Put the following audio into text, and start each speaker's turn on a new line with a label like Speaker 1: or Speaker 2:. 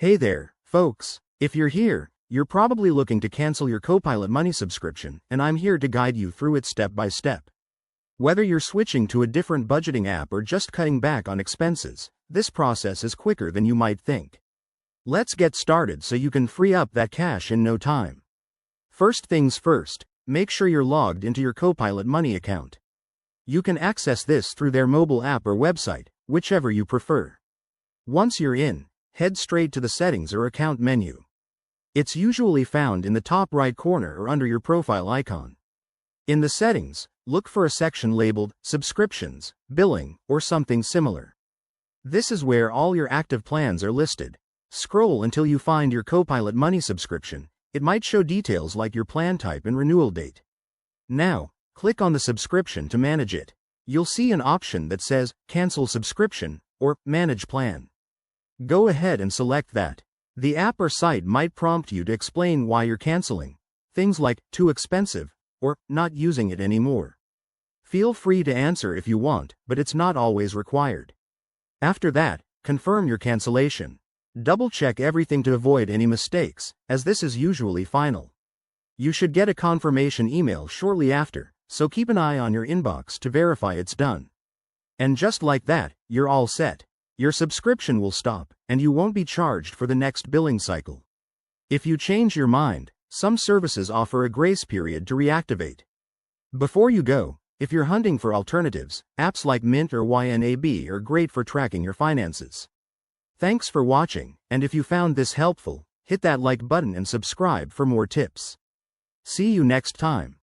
Speaker 1: Hey there, folks. If you're here, you're probably looking to cancel your Copilot Money subscription, and I'm here to guide you through it step by step. Whether you're switching to a different budgeting app or just cutting back on expenses, this process is quicker than you might think. Let's get started so you can free up that cash in no time. First things first, make sure you're logged into your Copilot Money account. You can access this through their mobile app or website, whichever you prefer. Once you're in, head straight to the Settings or Account menu. It's usually found in the top right corner or under your profile icon. In the Settings, look for a section labeled Subscriptions, Billing, or something similar. This is where all your active plans are listed. Scroll until you find your Copilot Money subscription. It might show details like your plan type and renewal date. Now, click on the subscription to manage it. You'll see an option that says Cancel Subscription or Manage Plan. Go ahead and select that. The app or site might prompt you to explain why you're canceling. Things like too expensive or not using it anymore. Feel free to answer if you want, but it's not always required. After that, confirm your cancellation. Double-check everything to avoid any mistakes, as this is usually final. You should get a confirmation email shortly after, so keep an eye on your inbox to verify it's done. And just like that, you're all set. Your subscription will stop, and you won't be charged for the next billing cycle. If you change your mind, some services offer a grace period to reactivate. Before you go, if you're hunting for alternatives, apps like Mint or YNAB are great for tracking your finances. Thanks for watching, and if you found this helpful, hit that like button and subscribe for more tips. See you next time.